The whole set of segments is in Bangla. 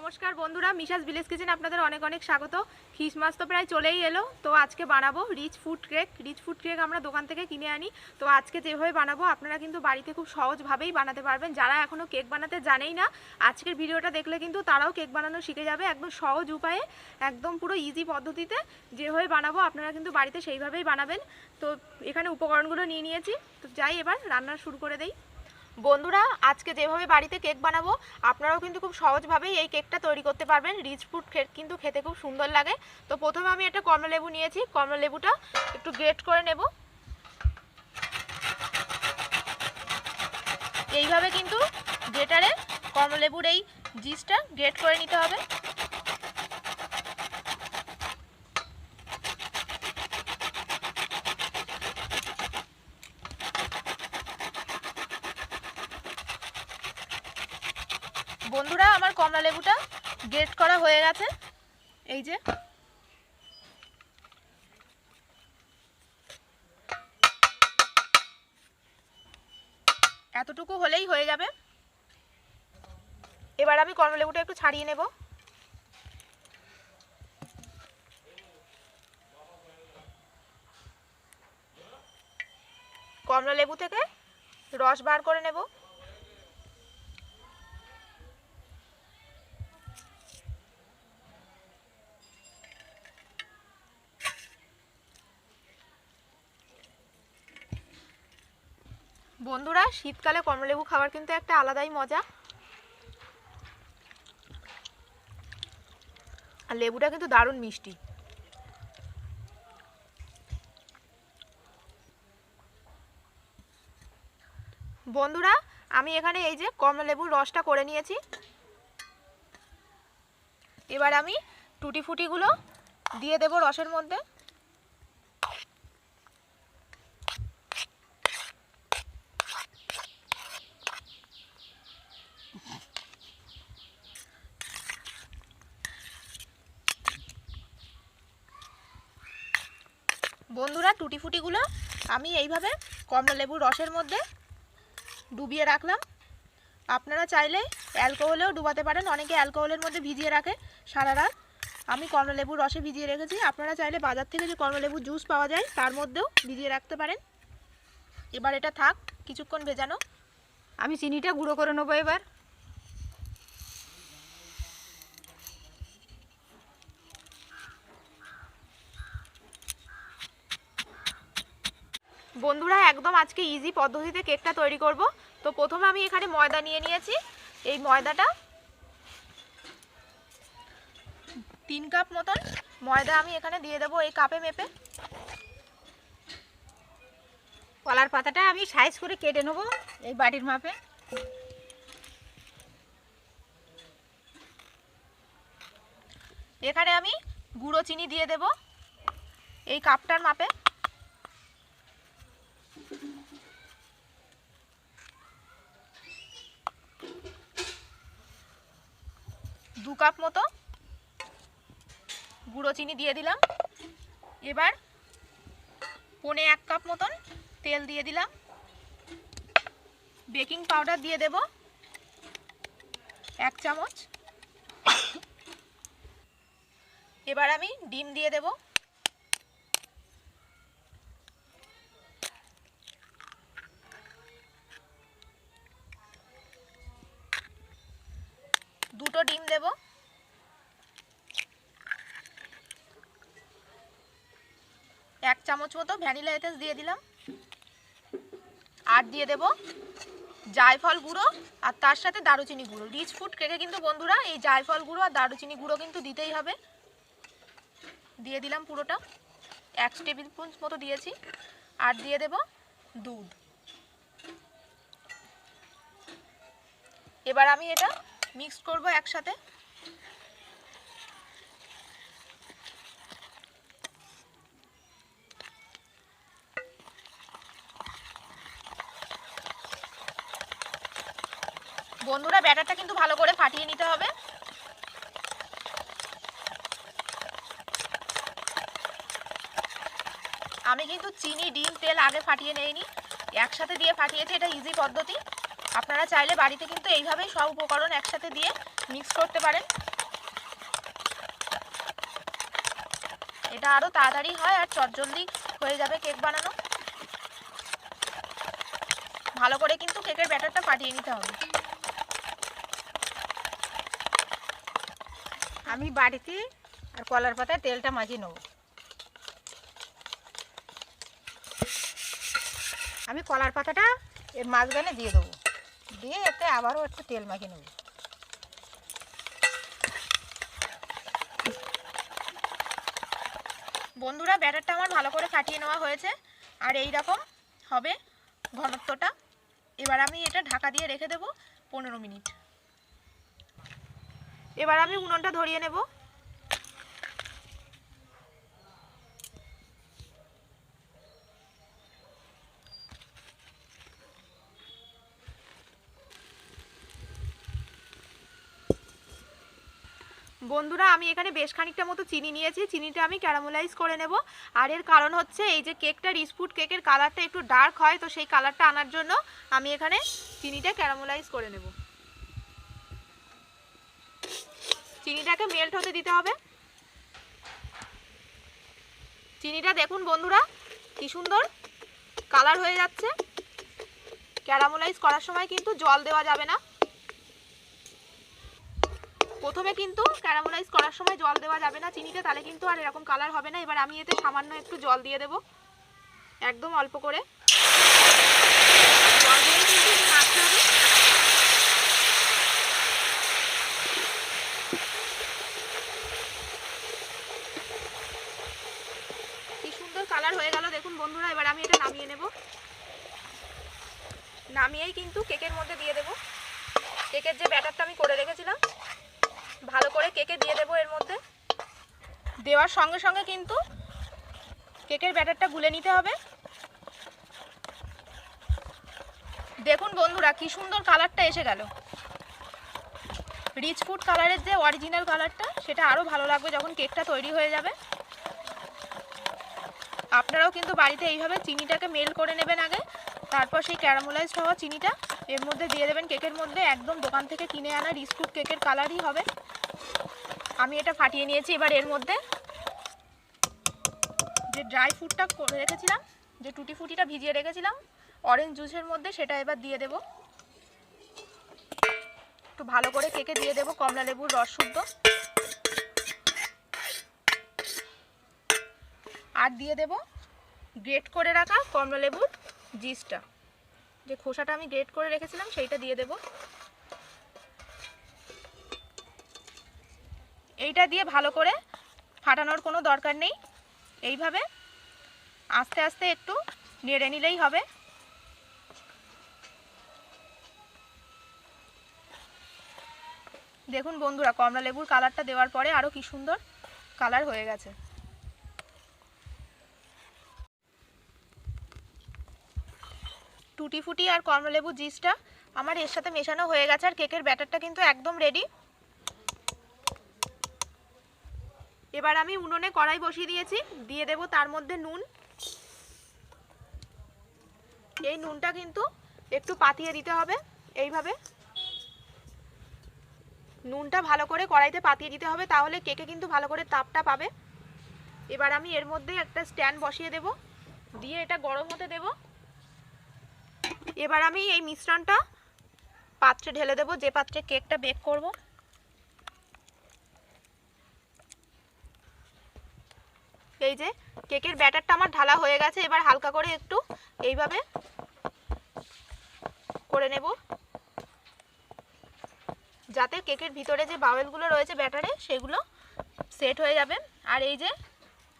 নমস্কার বন্ধুরা, মিশাস ভিলেজ কিচেনে আপনাদের অনেক অনেক স্বাগত। খ্রিসমাস তো প্রায় চলেই এলো, তো আজকে বানাবো rich food cake. Rich food cake আমরা দোকান থেকে কিনে আনি। তো আজকে যেভাবে বানাবো আপনারা কিন্তু বাড়িতে খুব সহজভাবেই বানাতে পারবেন। যারা এখনও কেক বানাতে জানেই না, আজকের ভিডিওটা দেখলে কিন্তু তারাও কেক বানানো শিখে যাবে। একদম সহজ উপায়ে, একদম পুরো ইজি পদ্ধতিতে যেভাবে বানাবো আপনারা কিন্তু বাড়িতে সেইভাবেই বানাবেন। তো এখানে উপকরণগুলো নিয়ে নিয়েছি, তো যাই এবার রান্না শুরু করে দেই। বন্ধুরা, আজকে যেভাবে বাড়িতে কেক বানাবো আপনারাও কিন্তু খুব সহজভাবেই এই কেকটা তৈরি করতে পারবেন। রিচ ফুড কেক কিন্তু খেতে খুব সুন্দর লাগে। তো প্রথমে আমি একটা কমলালেবু নিয়েছি, কমলালেবুটা একটু গ্রেট করে নেব। এইভাবে কিন্তু গ্রেটারে কমলালেবুর এই জিসটা গ্রেট করে নিতে হবে। বন্ধুরা, আমার কমলা লেবুটা গ্রেট করা হয়ে গেছে। এই যে এতটুকু হলেই হয়ে যাবে। এবার আমি কমলা লেবুটা একটু ছাড়িয়ে নেব। কমলা লেবু থেকে রস বার করে নেব। বন্ধুরা, শীতকালে কমলালেবু খাওয়ার কিন্তু একটা আলাদাই মজা। আর লেবুটা কিন্তু দারুণ মিষ্টি। বন্ধুরা, আমি এখানে এই যে কমলালেবুর রসটা করে নিয়েছি। এবার আমি টুটি ফুটিগুলো দিয়ে দেব রসের মধ্যে। বন্ধুরা, টুটি ফুটিগুলো আমি এইভাবে কমলালেবুর রসের মধ্যে ডুবিয়ে রাখলাম। আপনারা চাইলে অ্যালকোহলেও ডুবাতে পারেন, অনেকে অ্যালকোহলের মধ্যে ভিজিয়ে রাখে সারা রাত। আমি কমলালেবুর রসে ভিজিয়ে রেখেছি। আপনারা চাইলে বাজার থেকে যে কমলালেবুর জুস পাওয়া যায় তার মধ্যেও ভিজিয়ে রাখতে পারেন। এবার এটা থাক কিছুক্ষণ ভেজানো। আমি চিনিটা গুঁড়ো করে নেবো এবার। বন্ধুরা, একদম আজকে ইজি পদ্ধতিতে কেকটা তৈরি করব। তো প্রথমে আমি এখানে ময়দা নিয়ে নিয়েছি। এই ময়দাটা 3 কাপ মতন ময়দা আমি এখানে দিয়ে দেবো এই কাপে মেপে। কলার পাতাটা আমি সাইজ করে কেটে নেবো এই বাটির মাপে। এখানে আমি গুঁড়ো চিনি দিয়ে দেব এই কাপটার মাপে। দু কাপ মতো গুঁড়ো চিনি দিয়ে দিলাম। এবার 1.25 কাপ মতন তেল দিয়ে দিলাম। বেকিং পাউডার দিয়ে দেব 1 চামচ। এবার আমি ডিম দিয়ে দেব। দুটো ডিম দেব। 1 চামচ মতো ভ্যানিলা এসেন্স দিয়ে দিলাম। আর দিয়ে দেব জায়ফল গুঁড়ো আর তার সাথে দারুচিনি গুঁড়ো। রিচ ফুড কেকে কিন্তু বন্ধুরা এই জায়ফল গুঁড়ো আর দারুচিনি গুঁড়ো কিন্তু দিতেই হবে। দিয়ে দিলাম পুরোটা, 1 টেবিল স্পুন মতো দিয়েছি। আর দিয়ে দেব দুধ। এবার আমি এটা মিক্স করব একসাথে। বন্ধুরা, ব্যাটারটা কিন্তু ভালো করে ফাটিয়ে নিতে হবে। আমি কিন্তু চিনি, ডিম, তেল আগে ফাটিয়ে নেইনি, একসাথে দিয়ে ফাটিয়েছি। এটা ইজি পদ্ধতি। আপনারা চাইলে বাড়িতে কিন্তু এইভাবেই সব উপকরণ একসাথে দিয়ে মিক্স করতে পারেন। এটা আরও তাড়াতাড়ি হয় আর চটজলদি হয়ে যাবে কেক বানানো। ভালো করে কিন্তু কেকের ব্যাটারটা ফাটিয়ে নিতে হবে। আমি বাড়িতে আর কলার পাতায় তেলটা মাখিয়ে নেব। আমি কলার পাতাটা এর মাঝখানে দিয়ে দেবো, দিয়ে এতে আবারও একটু তেল মাখিয়ে নেব। বন্ধুরা, ব্যাটারটা আমার ভালো করে ফাটিয়ে নেওয়া হয়েছে আর এই রকম হবে ঘনত্বটা। এবার আমি এটা ঢাকা দিয়ে রেখে দেব 15 মিনিট। এবার আমি উনুনটা ধরিয়ে নেব। বন্ধুরা, আমি এখানে বেশ খানিকটা মতো চিনি নিয়েছি। চিনিটা আমি ক্যারামেলাইজ করে নেব। আর এর কারণ হচ্ছে এই যে কেকটা রিচ ফুড কেকের কালারটা একটু ডার্ক হয়, তো সেই কালারটা আনার জন্য আমি এখানে চিনিটা ক্যারামেলাইজ করে নেব। চিনিটাকে মেল্ট হতে দিতে হবে। চিনিটা দেখুন বন্ধুরা কি সুন্দর কালার হয়ে যাচ্ছে। ক্যারামেলাইজ করার সময় কিন্তু জল দেওয়া যাবে না। প্রথমে কিন্তু ক্যারামেলাইজ করার সময় জল দেওয়া যাবে না চিনিতে, তাহলে কিন্তু আর এরকম কালার হবে না। এবার আমি এতে সামান্য একটু জল দিয়ে দেব, একদম অল্প করে জল দিয়ে কিন্তু নাড়তে হবে। কি সুন্দর কালার হয়ে গেল দেখুন বন্ধুরা। এবার আমি এটা নামিয়ে নেব। নামিয়েই কিন্তু কেকের মধ্যে দিয়ে দেব। কেকের যে ব্যাটারটা আমি করে রেখেছিলাম ভালো করে কেকে দিয়ে দেব। এর মধ্যে দেওয়ার সঙ্গে সঙ্গে কিন্তু কেকের ব্যাটারটা গুলে নিতে হবে। দেখুন বন্ধুরা কি সুন্দর কালারটা এসে গেল। রিচ ফুড কালারের যে অরিজিনাল কালারটা সেটা আরও ভালো লাগবে যখন কেকটা তৈরি হয়ে যাবে। আপনারাও কিন্তু বাড়িতে এইভাবে চিনিটাকে মেল্ট করে নেবেন আগে, তারপর সেই ক্যারামেলাইজড হওয়া চিনিটা এর মধ্যে দিয়ে দেবেন কেকের মধ্যে। একদম দোকান থেকে কিনে আনা রিচ ফুড কেকের কালারই হবে। আমি এটা ফাটিয়ে নিয়েছি। এবার এর মধ্যে যে ড্রাই ফ্রুটটা করে রেখেছিলাম, যে টুটি ফুটিটা ভিজিয়ে রেখেছিলাম অরেঞ্জ জুসের মধ্যে, সেটা এবার দিয়ে দেব। একটু ভালো করে কেকে দিয়ে দেব কমলা লেবুর রস শুদ্ধ, আর দিয়ে দেব গ্রেট করে রাখা কমলা লেবুর জিসটা, যে খোসাটা আমি গ্রেট করে রেখেছিলাম সেইটা দিয়ে দেব। এইটা দিয়ে ভালো করে ফাটানোর কোনো দরকার নেই, এইভাবে আস্তে আস্তে একটু নেড়ে নিলেই হবে। দেখুন বন্ধুরা কমলা লেবুর কালারটা দেওয়ার পরে আরও কি সুন্দর কালার হয়ে গেছে। টুটি ফুটি আর কমলা লেবুর জিসটা আমার এর সাথে মেশানো হয়ে গেছে আর কেকের ব্যাটারটা কিন্তু একদম রেডি। এবার আমি উনুনে কড়াই বসিয়ে দিয়েছি, দিয়ে দেব তার মধ্যে নুন। এই নুনটা কিন্তু একটু পাতিয়ে দিতে হবে। এইভাবে নুনটা ভালো করে কড়াইতে পাতিয়ে দিতে হবে, তাহলে কেকে কিন্তু ভালো করে তাপটা পাবে। এবার আমি এর মধ্যে একটা স্ট্যান্ড বসিয়ে দেব, দিয়ে এটা গরম হতে দেব। এবার আমি এই মিশ্রণটা পাত্রে ঢেলে দেব, যে পাত্রে কেকটা বেক করব। এই যে কেকের ব্যাটারটা আমার ঢালা হয়ে গেছে। এবার হালকা করে একটু এইভাবে করে নেব, যাতে কেকের ভিতরে যে বাউলগুলো রয়েছে ব্যাটারে সেগুলো সেট হয়ে যাবে। আর এই যে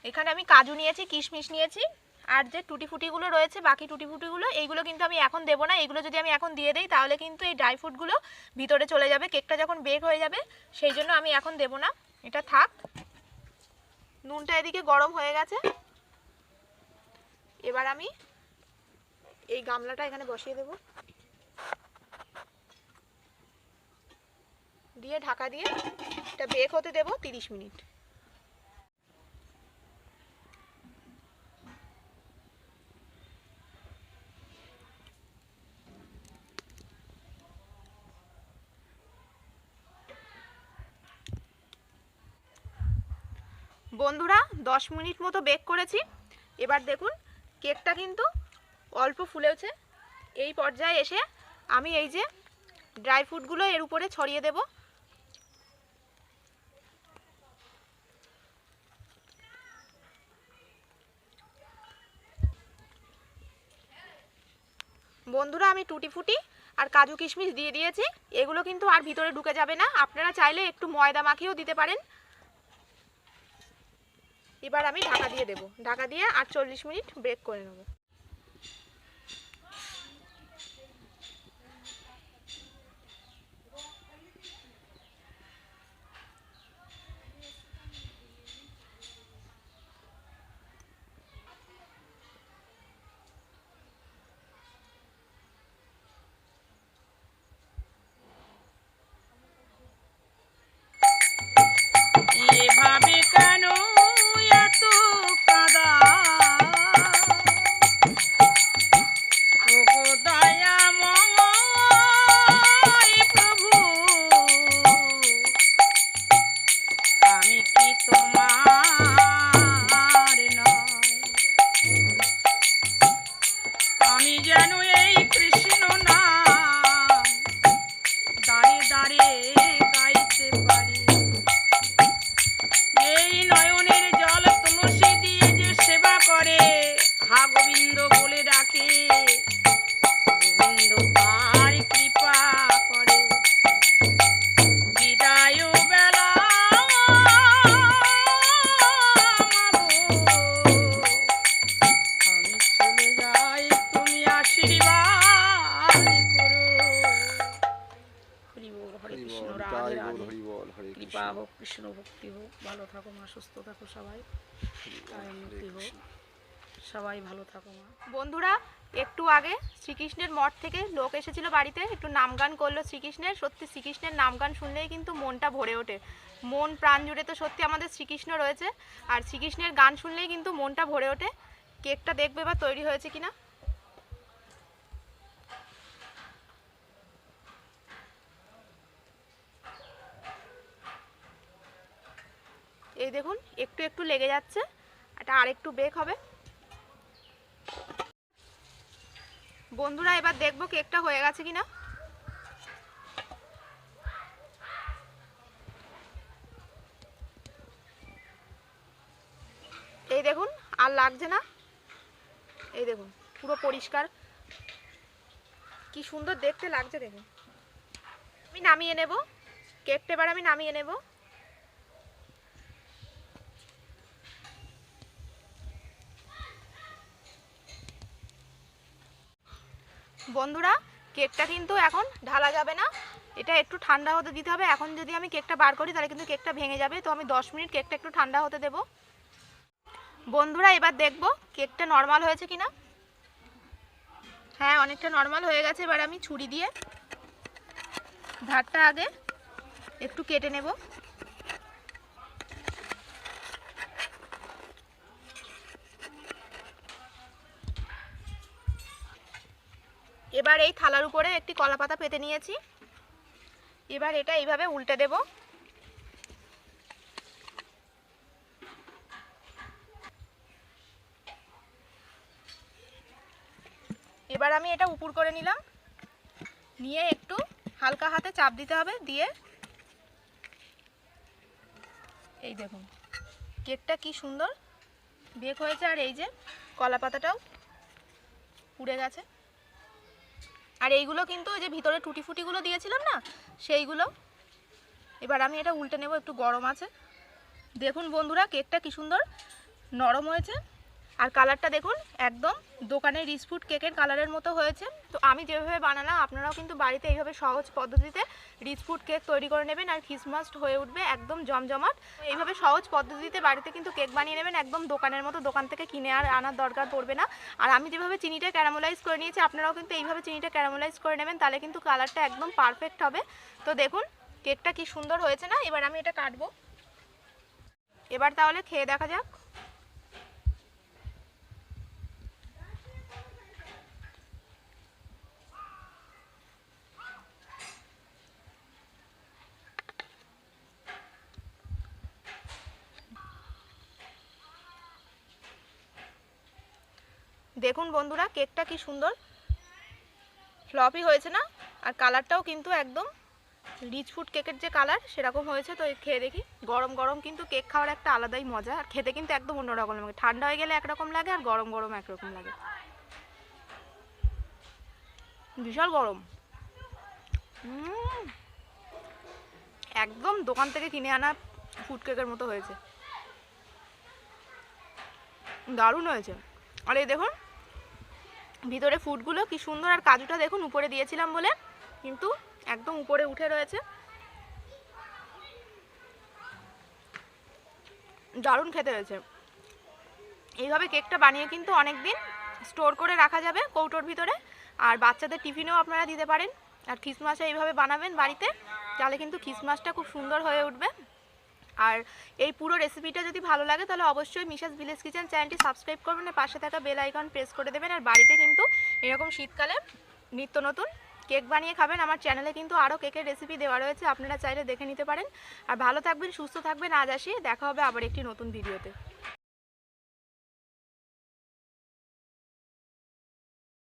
এখানে আমি কাজু নিয়েছি, কিশমিশ নিয়েছি, আর যে টুটি ফুটিগুলো রয়েছে বাকি টুটি ফুটিগুলো, এইগুলো কিন্তু আমি এখন দেবো না। এইগুলো যদি আমি এখন দিয়ে দিই তাহলে কিন্তু এই ড্রাই ফ্রুটগুলো ভিতরে চলে যাবে, কেকটা যখন বেক হয়ে যাবে। সেই জন্য আমি এখন দেবো না, এটা থাক। নুনটা এদিকে গরম হয়ে গেছে। এবার আমি এই গামলাটা এখানে বসিয়ে দেব, দিয়ে ঢাকা দিয়ে এটা বেক হতে দেব 30 মিনিট। বন্ধুরা 10 মিনিট মতো বেক করেছি। এবার দেখুন কেকটা কিন্তু অল্প ফুলেছে। এই পর্যায়ে এসে আমি এই যে ড্রাই ফ্রুটগুলো এর উপরে ছড়িয়ে দেব। বন্ধুরা আমি টুটি ফুটি আর কাজু কিশমিশ দিয়ে দিয়েছি। এগুলো কিন্তু আর ভিতরে ঢুকে যাবে না, আপনারা চাইলে একটু ময়দা মাখিয়েও দিতে পারেন। এবার আমি ঢাকা দিয়ে দেব, ঢাকা দিয়ে আর 40 মিনিট বেক করে নেব। এভাবে কেন এত কাঁদা, ওগো দয়াময় প্রভু, আমি কি তোমার নয়? আমি যেন এই কৃষ্ণ নাম দাঁড়ে দাঁড়ে গাইতে পারি। এই নয়নের জল তুলসী দিয়ে যে সেবা করে, হা গোবিন্দ বলে ডাকে, গোবিন্দ তার কৃপা করে। বিদায় বেলা আমি চলে যাই, তুমি আশীর্বাদ করো। হরি বল, হরে কৃষ্ণ, রাধে রাধে, কৃপা হোক, কৃষ্ণ ভক্তি হোক। ভালো থাকো মা, সুস্থ থাকো সবাই, উন্নতি হোক, সবাই ভালো থাকো মা। বন্ধুরা একটু আগে শ্রীকৃষ্ণের মঠ থেকে লোক এসেছিল বাড়িতে, একটু নামগান করলো শ্রীকৃষ্ণের। সত্যি শ্রীকৃষ্ণের নামগান শুনলেই কিন্তু মনটা ভরে ওঠে। মন প্রাণ জুড়ে তো সত্যি আমাদের শ্রীকৃষ্ণ রয়েছে, আর শ্রীকৃষ্ণের গান শুনলেই কিন্তু মনটা ভরে ওঠে। কেকটা দেখবে এবার তৈরি হয়েছে কিনা। এই দেখুন একটু একটু লেগে যাচ্ছে, এটা আর একটু বেক হবে। বন্ধুরা এবার দেখবো কেকটা হয়ে গেছে কিনা। এই দেখুন আর লাগছে না, এই দেখুন পুরো পরিষ্কার, কি সুন্দর দেখতে লাগছে দেখুন। আমি নামিয়ে নেব কেকটা, এবার আমি নামিয়ে নেব। বন্ধুরা কেকটা কিন্তু এখন ঢালা যাবে না, এটা একটু ঠান্ডা হতে দিতে হবে। এখন যদি আমি কেকটা বার করি তাহলে কিন্তু কেকটা ভেঙে যাবে, তো আমি 10 মিনিট কেকটা একটু ঠান্ডা হতে দেব। বন্ধুরা এবার দেখব কেকটা নর্মাল হয়েছে কিনা। হ্যাঁ অনেকটা নর্মাল হয়ে গেছে। এবার আমি ছুরি দিয়ে ধারটা আগে একটু কেটে নেব। এবার এই থালার উপরে একটি কলা পাতা পেতে নিয়েছি, এবার এটা এইভাবে উল্টে দেব। এবার আমি এটা উপর করে নিলাম, নিয়ে একটু হালকা হাতে চাপ দিতে হবে, দিয়ে এই দেখুন কেকটা কি সুন্দর বেক হয়েছে। আর এই যে কলা পাতাটাও পুড়ে গেছে। আর এইগুলো কিন্তু ওই যে ভিতরে টুটি ফুটিগুলো দিয়েছিলাম না, সেইগুলো। এবার আমি এটা উল্টে নেব, একটু গরম আছে। দেখুন বন্ধুরা কেকটা কি সুন্দর নরম হয়েছে, আর কালারটা দেখুন একদম দোকানের রিচ ফুড কেকের কালারের মতো হয়েছে। তো আমি যেভাবে বানালাম আপনারাও কিন্তু বাড়িতে এইভাবে সহজ পদ্ধতিতে রিচ ফুড কেক তৈরি করে নেবেন, আর খ্রিসমাস হয়ে উঠবে একদম জমজমাট। এইভাবে সহজ পদ্ধতিতে বাড়িতে কিন্তু কেক বানিয়ে নেবেন, একদম দোকানের মতো, দোকান থেকে কিনে আর আনার দরকার পড়বে না। আর আমি যেভাবে চিনিটা ক্যারামেলাইজ করে নিয়েছি আপনারাও কিন্তু এইভাবে চিনিটা ক্যারামেলাইজ করে নেবেন, তাহলে কিন্তু কালারটা একদম পারফেক্ট হবে। তো দেখুন কেকটা কি সুন্দর হয়েছে না। এবার আমি এটা কাটবো, এবার তাহলে খেয়ে দেখা যাক। দেখুন বন্ধুরা কেকটা কি সুন্দর ফ্লপি হয়েছে না? আর কালারটাও কিন্তু একদম রিচ ফুড কেকের যে কালার সেরকম হয়েছে। তো খেয়ে দেখি। গরম গরম কিন্তু কেক খাওয়ার একটা আলাদাই মজা, আর খেতে কিন্তু একদম অন্যরকম লাগে। ঠান্ডা হয়ে গেলে একরকম লাগে আর গরম গরম একরকম লাগে। বিশাল গরম, একদম দোকান থেকে কিনে আনা ফুড কেকের মতো হয়েছে, দারুণ হয়েছে। আর এই দেখুন ভিতরে ফুডগুলো কি সুন্দর, আর কাজুটা দেখুন উপরে দিয়েছিলাম বলে কিন্তু একদম উপরে উঠে রয়েছে, দারুণ খেতে হয়েছে। এইভাবে কেকটা বানিয়ে কিন্তু অনেক দিন স্টোর করে রাখা যাবে কৌটোর ভিতরে, আর বাচ্চাদের টিফিনেও আপনারা দিতে পারেন। আর খ্রিসমাসে এইভাবে বানাবেন বাড়িতে, তাহলে কিন্তু খ্রিসমাসটা খুব সুন্দর হয়ে উঠবে। আর এই পুরো রেসিপিটা যদি ভালো লাগে তাহলে অবশ্যই মিশাস ভিলেজ কিচেন চ্যানেলটি সাবস্ক্রাইব করবেন, আর পাশে থাকা বেল আইকন প্রেস করে দেবেন। আর বাড়িতে কিন্তু এরকম শীতকালে নিত্য নতুন কেক বানিয়ে খাবেন। আমার চ্যানেলে কিন্তু আরও কেকের রেসিপি দেওয়া রয়েছে, আপনারা চাইলে দেখে নিতে পারেন। আর ভালো থাকবেন, সুস্থ থাকবেন। আজ আসি, দেখা হবে আবার একটি নতুন ভিডিওতে।